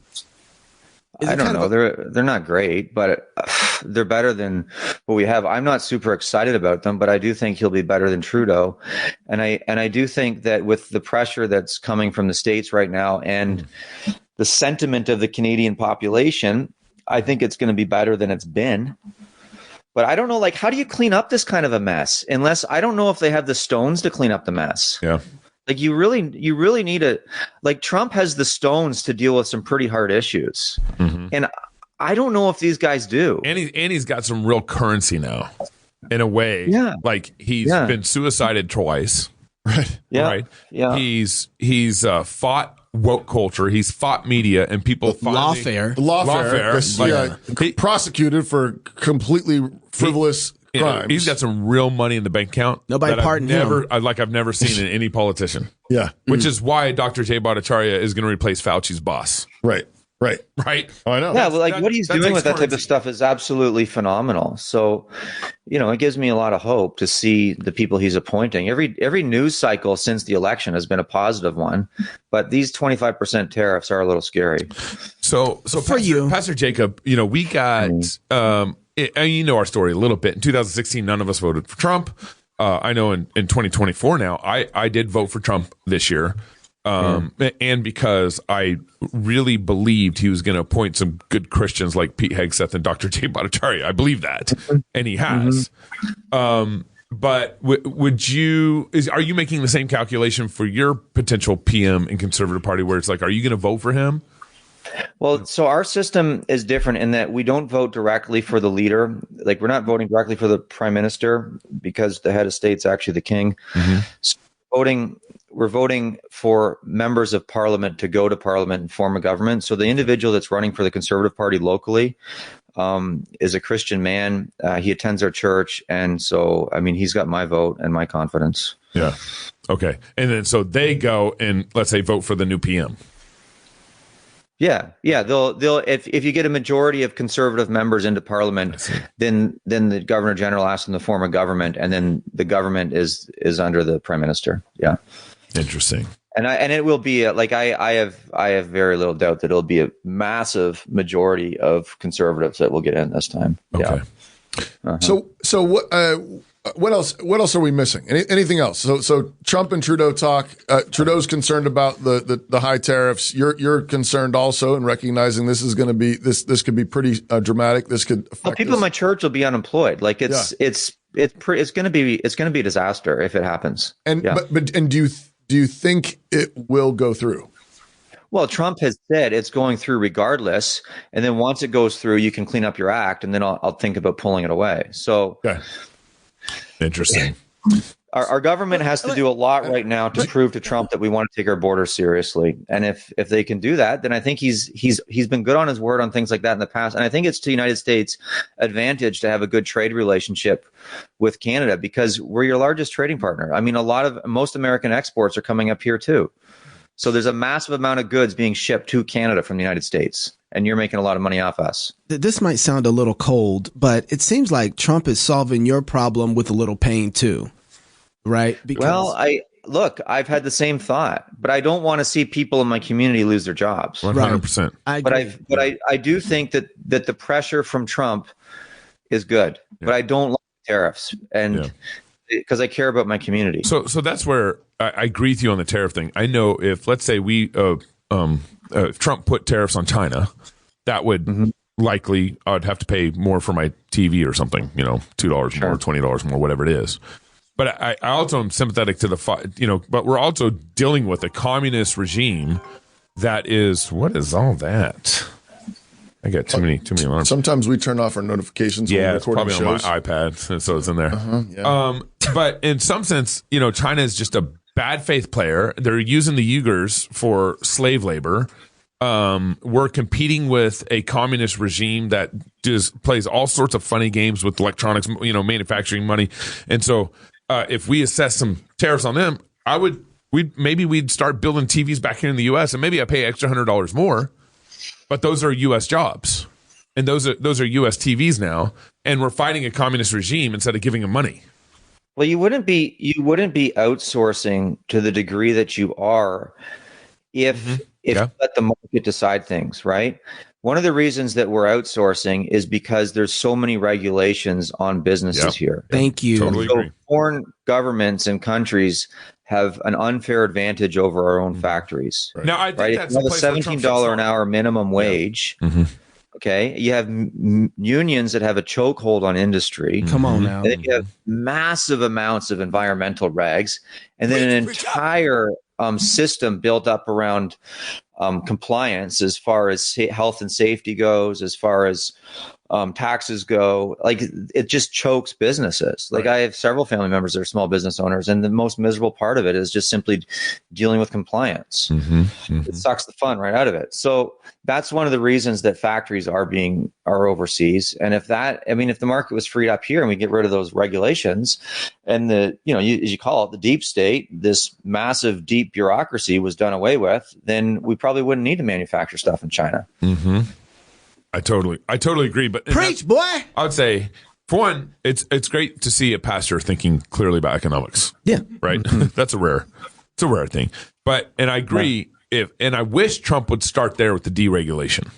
I don't know. They're not great, but they're better than what we have. I'm not super excited about them, but I do think he'll be better than Trudeau. And I do think that with the pressure that's coming from the States right now and the sentiment of the Canadian population, I think it's going to be better than it's been. But I don't know, like, how do you clean up this kind of a mess? I don't know if they have the stones to clean up the mess. Yeah. Like, you really need like, Trump has the stones to deal with some pretty hard issues. Mm-hmm. And I don't know if these guys do. And he's got some real currency now, in a way. Yeah. Like, he's been suicided twice. Right. Yeah. Right. Yeah. He's fought woke culture. He's fought media and people lawfare. Lawfare. Prosecuted for completely frivolous crimes. He's got some real money in the bank account. Nobody pardoned him. I've never seen in any politician. Yeah. Which is why Dr. Jay Bhattacharya is going to replace Fauci's boss. Right. Oh, I know. Yeah, well, like, what he's doing with that type of stuff is absolutely phenomenal. So, it gives me a lot of hope to see the people he's appointing. Every news cycle since the election has been a positive one, but these 25% tariffs are a little scary. So Pastor Jacob, we got, our story a little bit. In 2016, none of us voted for Trump. I know in 2024 now, I did vote for Trump this year. And because I really believed he was going to appoint some good Christians like Pete Hegseth and Dr. Jay Bhattacharya. I believe that, and he has. But are you making the same calculation for your potential PM in Conservative Party, where it's like, are you going to vote for him? Well, so our system is different in that we don't vote directly for the leader. Like, we're not voting directly for the prime minister, because the head of state's actually the king. Mm-hmm. So we're voting for members of parliament to go to parliament and form a government. So the individual that's running for the Conservative Party locally is a Christian man. He attends our church. And so, he's got my vote and my confidence. Yeah. Okay. And then so they go and, let's say, vote for the new PM. Yeah. They'll if you get a majority of conservative members into parliament, then the governor general asks them to form a government, and then the government is under the prime minister. Yeah. Interesting. And it will be I have very little doubt that it'll be a massive majority of conservatives that will get in this time. Okay. Yeah. So what else are we missing? Anything else? So Trump and Trudeau talk. Trudeau's concerned about the high tariffs. You're concerned also in recognizing this is going to be this could be pretty dramatic. This could affect people in my church will be unemployed. Like it's going to be a disaster if it happens. And do you think it will go through? Well, Trump has said it's going through regardless, and then once it goes through, you can clean up your act, and then I'll think about pulling it away. So, okay. Interesting. Our government has to do a lot right now to prove to Trump that we want to take our border seriously, and if they can do that, then I think he's been good on his word on things like that in the past, and I think it's to the United States' advantage to have a good trade relationship with Canada because we're your largest trading partner. I mean, most American exports are coming up here too. So there's a massive amount of goods being shipped to Canada from the United States, and you're making a lot of money off us. This might sound a little cold, but it seems like Trump is solving your problem with a little pain too, right? Well, I've had the same thought, but I don't want to see people in my community lose their jobs. 100%. But I do think that the pressure from Trump is good, but I don't like tariffs and. Because I care about my community. So that's where I agree with you on the tariff thing. I know if, let's say if Trump put tariffs on China, that would likely, I'd have to pay more for my TV or something, $2 more, $20 more, whatever it is. But I also am sympathetic to but we're also dealing with a communist regime that is, what is all that? I got too many alarms. Sometimes we turn off our notifications. Yeah, when it's probably shows. on my iPad, so it's in there. But in some sense, China is just a bad faith player. They're using the Uyghurs for slave labor. We're competing with a communist regime that just plays all sorts of funny games with electronics, manufacturing money. And so, if we assess some tariffs on them, we'd start building TVs back here in the U.S. and maybe I pay extra $100 more. But those are U.S. jobs, and those are U.S. TVs now, and we're fighting a communist regime instead of giving them money. Well, you wouldn't be outsourcing to the degree that you are if you let the market decide things, right? One of the reasons that we're outsourcing is because there's so many regulations on businesses here. Thank you. Totally agree. Foreign governments and countries have an unfair advantage over our own factories. Right. Now, I think that's the $17 an hour minimum wage. Yeah. Okay, you have unions that have a chokehold on industry. Come on now. And then you have massive amounts of environmental regs, and then an entire system built up around compliance as far as health and safety goes, as far as taxes go. Like, it just chokes businesses. Like, I have several family members that are small business owners, and the most miserable part of it is just simply dealing with compliance. It sucks the fun right out of it. So that's one of the reasons that factories are overseas. And if the market was freed up here and we get rid of those regulations and as you call it, the deep state, this massive deep bureaucracy was done away with, then we probably wouldn't need to manufacture stuff in China. I totally agree. But preach, boy. I would say, for one, it's great to see a pastor thinking clearly about economics. Yeah, right. It's a rare thing. But I agree. And I wish Trump would start there with the deregulation.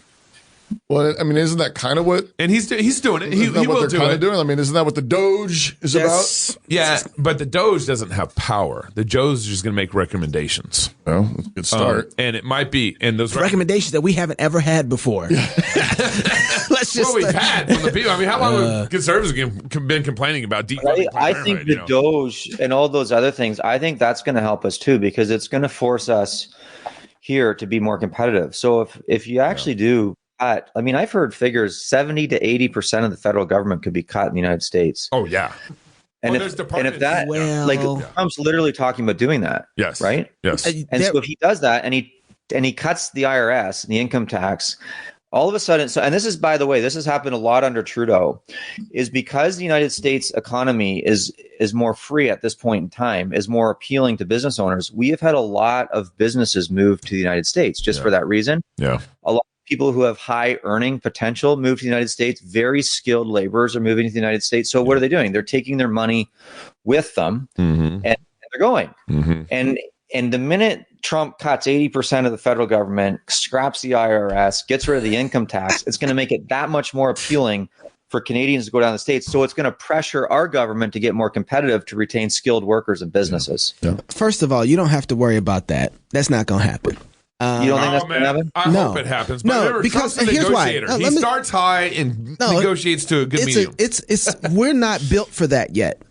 Well, I mean, isn't that kind of what? And he's doing it. He will do it. Doing? I mean, isn't that what the Doge is about? Yeah, but the Doge doesn't have power. The Doge is just going to make recommendations. Well, that's a good start. And it might be, and those recommendations that we haven't ever had before. Let's just. Well, we've had from the people. I mean, how long have conservatives been complaining about deep? I think the Doge and all those other things. I think that's going to help us too, because it's going to force us here to be more competitive. So if you actually do. I've heard figures 70 to 80% of the federal government could be cut in the United States. Oh, yeah. And Trump's literally talking about doing that. Yes. Right? Yes. And so if he does that and he cuts the IRS and the income tax all of a sudden, and this is, by the way, this has happened a lot under Trudeau, is because the United States economy is more free at this point in time, is more appealing to business owners. We have had a lot of businesses move to the United States just for that reason. Yeah. A lot of people who have high earning potential move to the United States. Very skilled laborers are moving to the United States. So what are they doing? They're taking their money with them and they're going. And the minute Trump cuts 80% of the federal government, scraps the IRS, gets rid of the income tax, it's going to make it that much more appealing for Canadians to go down the States. So it's going to pressure our government to get more competitive to retain skilled workers and businesses. First of all, you don't have to worry about that. That's not going to happen. You don't think that's going to happen? I hope it happens. But remember, because Trump's a here's why. negotiator. He starts high and negotiates to a good medium. We're not built for that yet.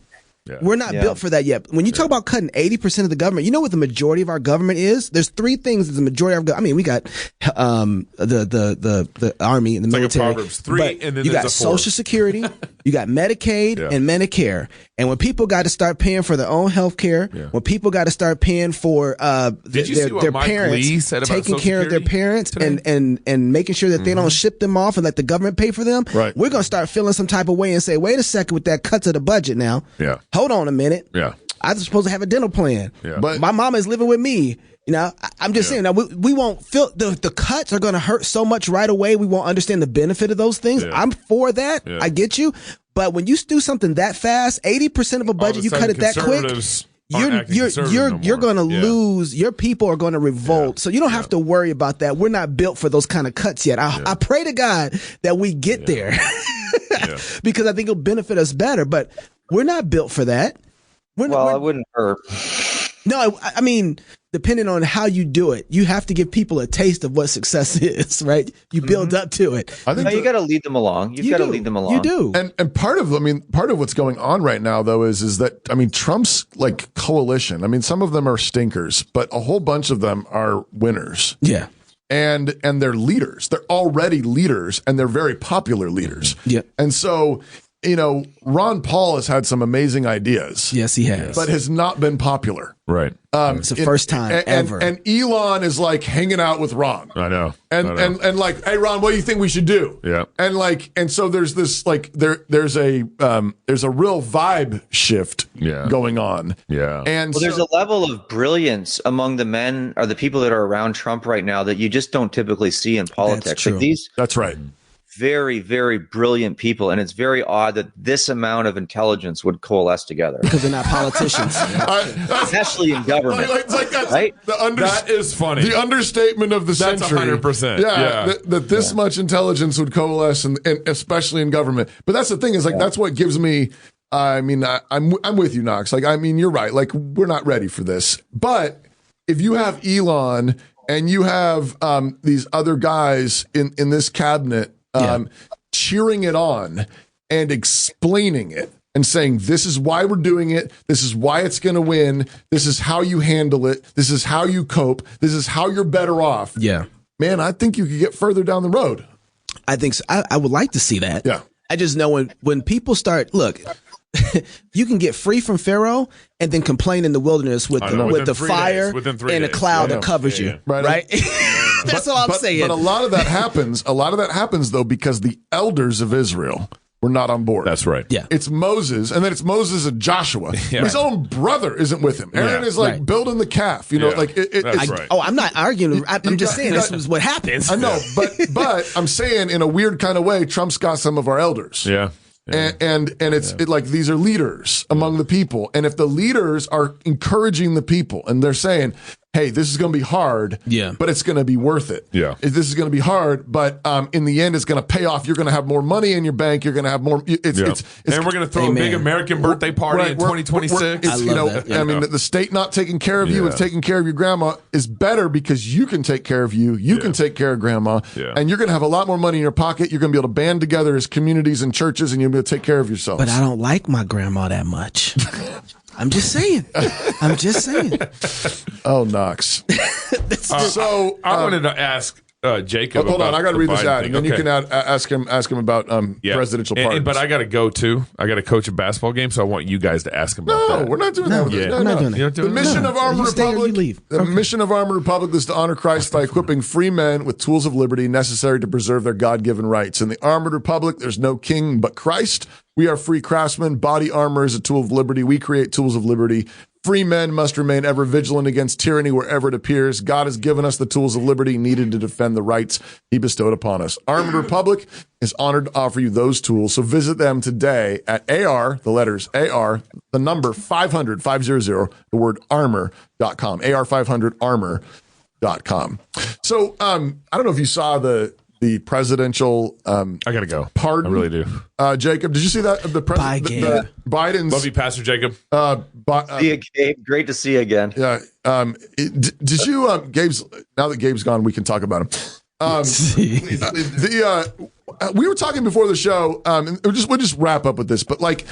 We're not built for that yet. When you talk about cutting 80% of the government, you know what the majority of our government is? There's three things that the majority of our government. I mean, we got the army and the military. Like a Proverbs 3, and then you got there's a 4. Social Security, you got Medicaid and Medicare. And when people got to start paying for their own health care, when people got to start paying for their parents, taking care of their parents and making sure that they don't ship them off and let the government pay for them, we're going to start feeling some type of way and say, wait a second, with that cut to the budget now. Hold on a minute. I was supposed to have a dental plan. But my mama is living with me. You know, I'm just saying that we won't feel the cuts are going to hurt so much right away. We won't understand the benefit of those things. I'm for that. I get you. But when you do something that fast, 80% of a budget, you cut it that quick. You're going to lose. Your people are going to revolt. So you don't have to worry about that. We're not built for those kind of cuts yet. I pray to God that we get there because I think it'll benefit us better. But we're not built for that. It wouldn't hurt. No, I mean, depending on how you do it, you have to give people a taste of what success is, right? You build up to it. I think you got to lead them along. You've got to lead them along. You do. And part of what's going on right now, though, is that, I mean, Trump's like coalition. I mean, some of them are stinkers, but a whole bunch of them are winners. Yeah. And they're leaders. They're already leaders, and they're very popular leaders. Yeah. And so, you know, Ron Paul has had some amazing ideas. Yes, he has. But has not been popular. Right. It's the first time ever. And Elon is like hanging out with Ron. I know. And like, hey, Ron, what do you think we should do? Yeah. And so there's this like there's a real vibe shift going on. Yeah. And there's a level of brilliance among the men or the people that are around Trump right now that you just don't typically see in politics. That's true. Like that's right. Very, very brilliant people, and it's very odd that this amount of intelligence would coalesce together because they're not politicians, especially in government. Right? That is funny. The understatement of the century. That's 100%. Yeah, that this much intelligence would coalesce, and especially in government. But that's the thing is like that's what gives me. I mean, I'm with you, Knox. Like, I mean, you're right. Like, we're not ready for this. But if you have Elon and you have these other guys in this cabinet. Cheering it on and explaining it and saying, this is why we're doing it. This is why it's going to win. This is how you handle it. This is how you cope. This is how you're better off. Yeah. Man, I think you could get further down the road. I think so. I would like to see that. Yeah. I just know when people start, look, you can get free from Pharaoh and then complain in the wilderness with the fire and a cloud that covers you. Right? That's all I'm saying. But a lot of that happens. Though, because the elders of Israel were not on board. That's right. Yeah. It's Moses, and then it's Moses and Joshua. Yeah. His own brother isn't with him. Aaron is like building the calf. You know, like it's right. Oh, I'm not arguing. I'm just saying this is what happens. I know, but I'm saying in a weird kind of way, Trump's got some of our elders. Yeah. And it's like these are leaders among the people. And if the leaders are encouraging the people and they're saying, hey, this is going to be hard, but it's going to be worth it. Yeah. This is going to be hard, but in the end, it's going to pay off. You're going to have more money in your bank. You're going to have more. And we're going to throw a big American birthday party in 2026. I love that. I mean, the state not taking care of you and taking care of your grandma is better because you can take care of you. You can take care of grandma. Yeah. And you're going to have a lot more money in your pocket. You're going to be able to band together as communities and churches, and you'll be able to take care of yourself. But I don't like my grandma that much. I'm just saying. Oh, Knox. So I wanted to ask Jacob. Hold on, I got to read this ad, and then you Okay. can ask him about presidential pardons. But I got to go too. I got to coach a basketball game, so I want you guys to ask him about that. No, we're not doing that. We're not doing that. The mission of Armored Republic. The mission of Armored Republic is to honor Christ by equipping free men with tools of liberty necessary to preserve their God-given rights. In the Armored Republic, there's no king but Christ. We are free craftsmen. Body armor is a tool of liberty. We create tools of liberty. Free men must remain ever vigilant against tyranny wherever it appears. God has given us the tools of liberty needed to defend the rights he bestowed upon us. Armored Republic is honored to offer you those tools. So visit them today at AR, the letters AR, the number 500, the word armor.com, AR500armor.com. So I don't know if you saw the presidential I gotta go. pardon. I really do. Jacob, did you see that? Bye, Gabe. Biden's Love you, Pastor Jacob. See you, Gabe. Great to see you again. Yeah. Did you, Gabe's, now that Gabe's gone, we can talk about him. We were talking before the show, and we'll just wrap up with this, but like,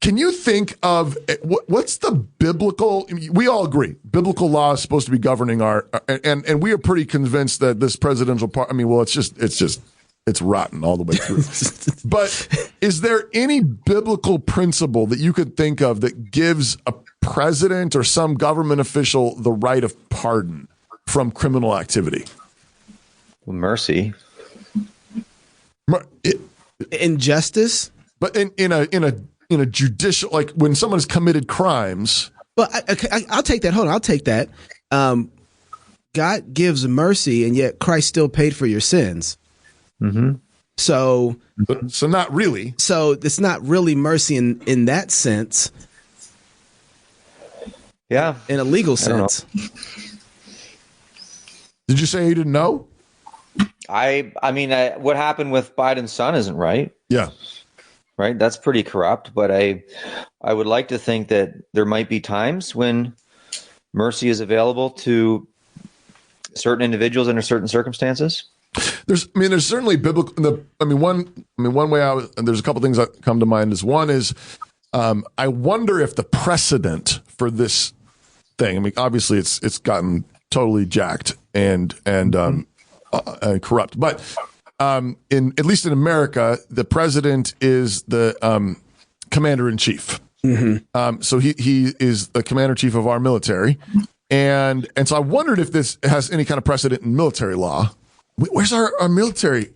can you think of what's the biblical? We all agree biblical law is supposed to be governing our, and we are pretty convinced that this presidential part. I mean, well, it's rotten all the way through. But is there any biblical principle that you could think of that gives a president or some government official the right of pardon from criminal activity? Well, mercy. Injustice, but in a judicial, like when someone has committed crimes. Well, I'll take that. Hold on, I'll take that. God gives mercy, and yet Christ still paid for your sins. Mm-hmm. So not really. So it's not really mercy in that sense. Yeah, in a legal sense. Did you say you didn't know? I mean, what happened with Biden's son isn't right. Yeah. Right. That's pretty corrupt. But I would like to think that there might be times when mercy is available to certain individuals under certain circumstances. There's certainly biblical. One way there's a couple things that come to mind. I wonder if the precedent for this thing. I mean, obviously it's gotten totally jacked and corrupt, but at least in America, the president is the commander in chief. Mm-hmm. So he is the commander in chief of our military, and so I wondered if this has any kind of precedent in military law. Where's our military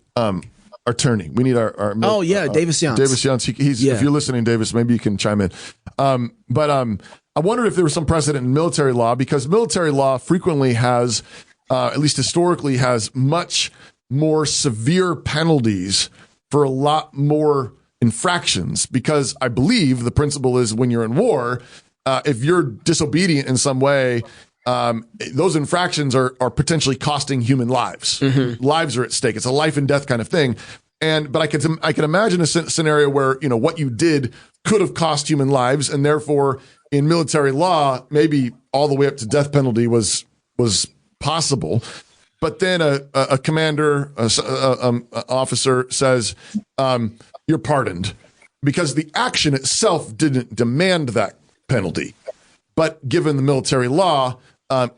attorney? We need our Davis Younts. Davis Younts. If you're listening, Davis, maybe you can chime in. But I wondered if there was some precedent in military law, because military law frequently has, at least historically, has much more severe penalties for a lot more infractions, because I believe the principle is when you're in war, if you're disobedient in some way, those infractions are potentially costing human lives. Mm-hmm. Lives are at stake. It's a life and death kind of thing. But I can imagine a scenario where, what you did could have cost human lives, and therefore in military law, maybe all the way up to death penalty was possible. But then a commander, officer says, you're pardoned, because the action itself didn't demand that penalty. But given the military law,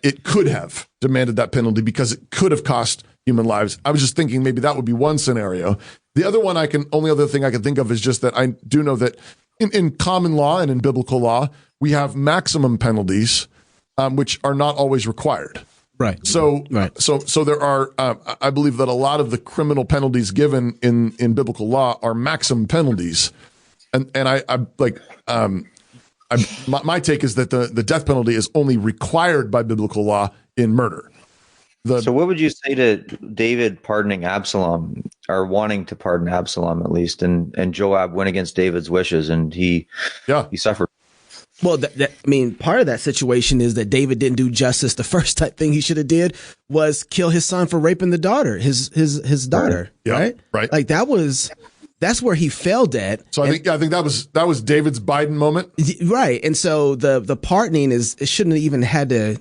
it could have demanded that penalty because it could have cost human lives. I was just thinking maybe that would be one scenario. The other one only other thing I can think of is just that I do know that in common law and in biblical law, we have maximum penalties, which are not always required. Right. So there are, I believe that a lot of the criminal penalties given in biblical law are maximum penalties. And my take is that the death penalty is only required by biblical law in murder. So what would you say to David pardoning Absalom, or wanting to pardon Absalom at least, and Joab went against David's wishes and he suffered? Well, part of that situation is that David didn't do justice. The first thing he should have did was kill his son for raping the daughter, his daughter, right? Right. Like that's where he failed at. So I think that was David's Biden moment. Right. And so the pardoning it shouldn't have even had to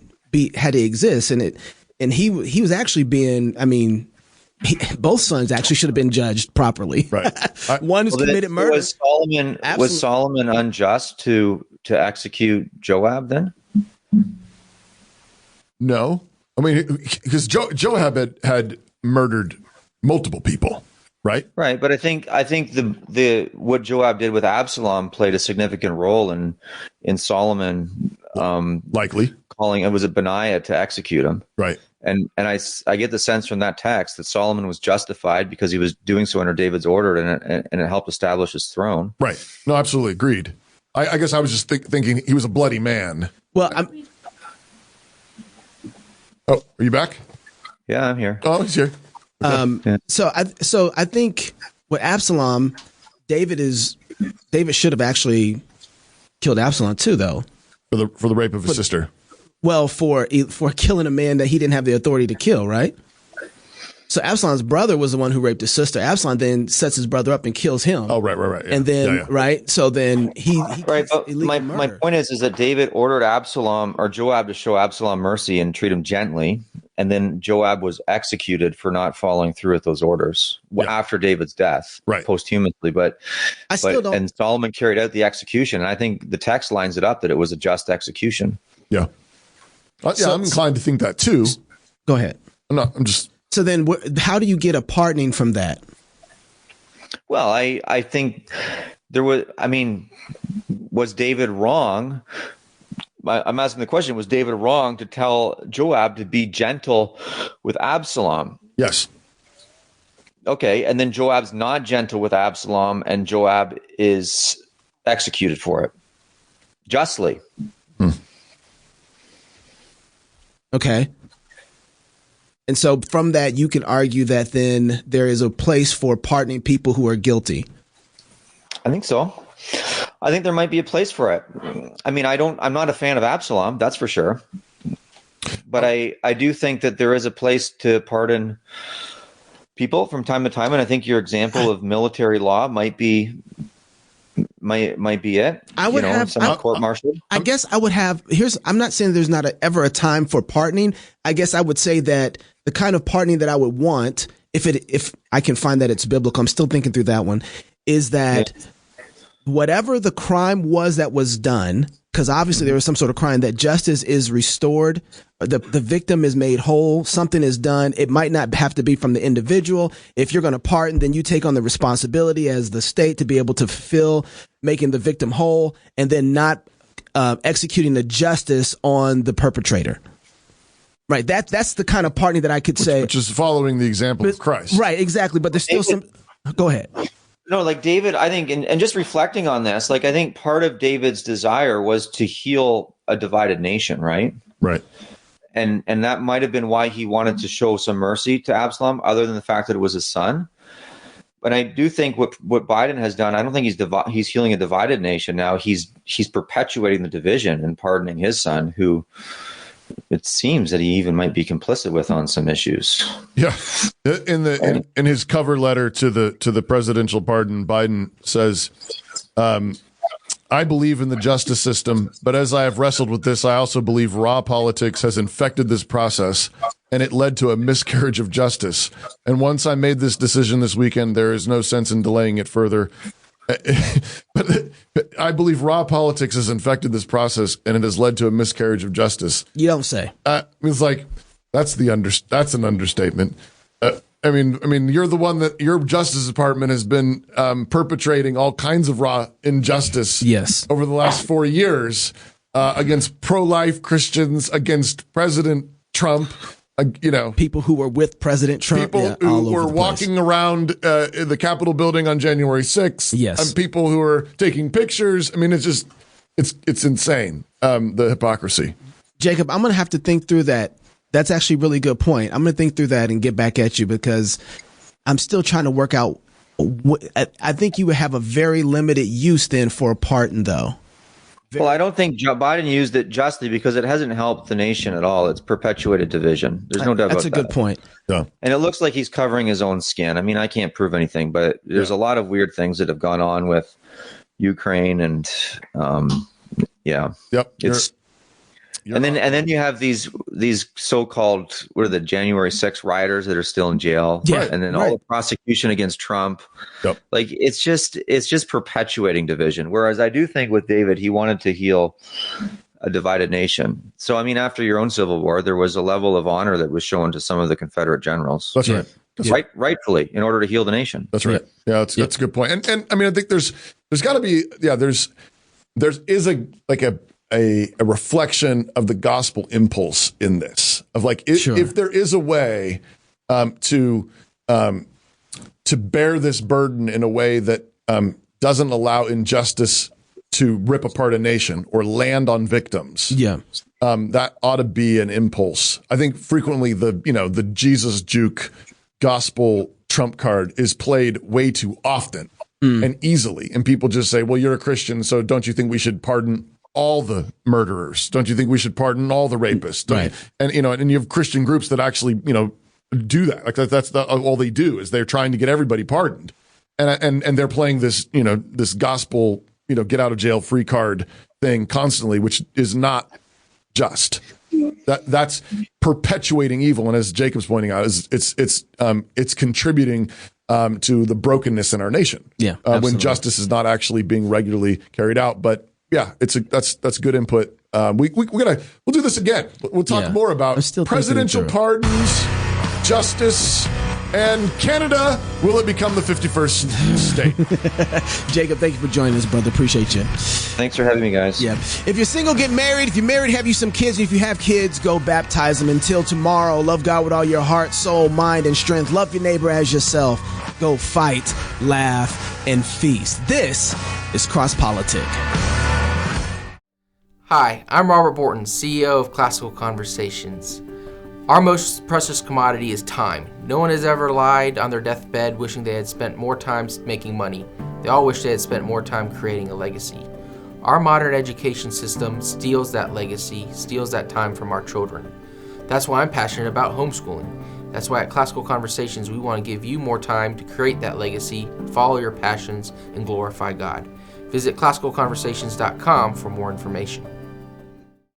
exist. And he was actually being, both sons actually should have been judged properly. Right. One who's committed murder. Was Solomon unjust to execute Joab then? No. I mean, because Joab had murdered multiple people, right? Right, but I think the what Joab did with Absalom played a significant role in Solomon likely calling it was a Benaiah to execute him. Right. And I get the sense from that text that Solomon was justified because he was doing so under David's order, and it helped establish his throne. Right. No, absolutely agreed. I guess I was just thinking he was a bloody man. Well, Oh, are you back? Yeah, I'm here. Oh, he's here. Yeah. So I think with Absalom, David should have actually killed Absalom too, though. For the rape of his sister. Well, for killing a man that he didn't have the authority to kill, right? So Absalom's brother was the one who raped his sister. Absalom then sets his brother up and kills him. Oh, right. Yeah. And then, right? So then he right. But my point is that David ordered Absalom or Joab to show Absalom mercy and treat him gently. And then Joab was executed for not following through with those orders after David's death, posthumously. But and Solomon carried out the execution. And I think the text lines it up that it was a just execution. Yeah. I'm inclined to think that too. Go ahead. I'm just. So then how do you get a pardoning from that? Well, I think was David wrong? I'm asking the question, was David wrong to tell Joab to be gentle with Absalom? Yes. Okay, and then Joab's not gentle with Absalom, and Joab is executed for it. Justly. Okay. And so from that, you can argue that then there is a place for pardoning people who are guilty. I think so. I think there might be a place for it. I mean, I'm not a fan of Absalom, that's for sure. But I do think that there is a place to pardon people from time to time. And I think your example of military law might be it. I would have court-martialed. I guess I would have. I'm not saying there's not ever a time for pardoning. I guess I would say that the kind of pardoning that I would want, if I can find that it's biblical, I'm still thinking through that one, is that whatever the crime was that was done, because obviously there was some sort of crime, that justice is restored, the victim is made whole, something is done. It might not have to be from the individual. If you're going to pardon, then you take on the responsibility as the state to be able to fulfill making the victim whole, and then not executing the justice on the perpetrator. Right. That's the kind of pardoning that I could say. Which is following the example of Christ. Right. Exactly. But there's still some. Go ahead. No, like David, I think, and just reflecting on this, like I think part of David's desire was to heal a divided nation, right? Right. And that might have been why he wanted to show some mercy to Absalom, other than the fact that it was his son. But I do think what Biden has done, I don't think he's healing a divided nation. Now he's perpetuating the division and pardoning his son, who it seems that he even might be complicit with on some issues. Yeah. In his cover letter to the presidential pardon, Biden says, I believe in the justice system, but as I have wrestled with this, I also believe raw politics has infected this process, and it led to a miscarriage of justice. And once I made this decision this weekend, there is no sense in delaying it further. But I believe raw politics has infected this process, and it has led to a miscarriage of justice. You don't say. It's like that's an understatement. I mean, you're the one that your Justice Department has been perpetrating all kinds of raw injustice. Yes. Over the last 4 years against pro-life Christians, against President Trump. People who were with President Trump, people who were walking around in the Capitol building on January 6th, yes, and people who are taking pictures. I mean, it's insane, the hypocrisy. Jacob, I'm going to have to think through that. That's actually a really good point. I'm going to think through that and get back at you, because I'm still trying to work out. I think you would have a very limited use then for a pardon, though. Well, I don't think Joe Biden used it justly, because it hasn't helped the nation at all. It's perpetuated division. There's no doubt about that. That's a good point. Yeah. And it looks like he's covering his own skin. I mean, I can't prove anything, but there's a lot of weird things that have gone on with Ukraine, and Yep. And then you have these so-called, what are the January 6th rioters that are still in jail, and then all the prosecution against Trump. Yep. Like it's just perpetuating division. Whereas I do think with David, he wanted to heal a divided nation. So, I mean, after your own Civil War, there was a level of honor that was shown to some of the Confederate generals. That's right. Rightfully, in order to heal the nation. That's right. Yeah, that's a good point. And I mean, I think there's got to be, there is a reflection of the gospel impulse in this, of like, if there is a way to bear this burden in a way that doesn't allow injustice to rip apart a nation or land on victims. That ought to be an impulse. I think frequently the Jesus juke gospel trump card is played way too often and easily. And people just say, well, you're a Christian, so don't you think we should pardon all the murderers? Don't you think we should pardon all the rapists? Right. And you have Christian groups that actually, do that. Like that's all they do is they're trying to get everybody pardoned. And they're playing this, this gospel, get out of jail free card thing constantly, which is not just. That's perpetuating evil, and as Jacob's pointing out, it's contributing to the brokenness in our nation. When justice is not actually being regularly carried out. But that's good input. We'll do this again. We'll talk more about presidential pardons, justice, and Canada. Will it become the 51st state? Jacob, thank you for joining us, brother. Appreciate you. Thanks for having me, guys. Yeah. If you're single, get married. If you're married, have you some kids. And if you have kids, go baptize them. Until tomorrow, love God with all your heart, soul, mind, and strength. Love your neighbor as yourself. Go fight, laugh, and feast. This is CrossPolitic. Hi, I'm Robert Borton, CEO of Classical Conversations. Our most precious commodity is time. No one has ever lied on their deathbed wishing they had spent more time making money. They all wish they had spent more time creating a legacy. Our modern education system steals that legacy, steals that time from our children. That's why I'm passionate about homeschooling. That's why at Classical Conversations we want to give you more time to create that legacy, follow your passions, and glorify God. Visit classicalconversations.com for more information.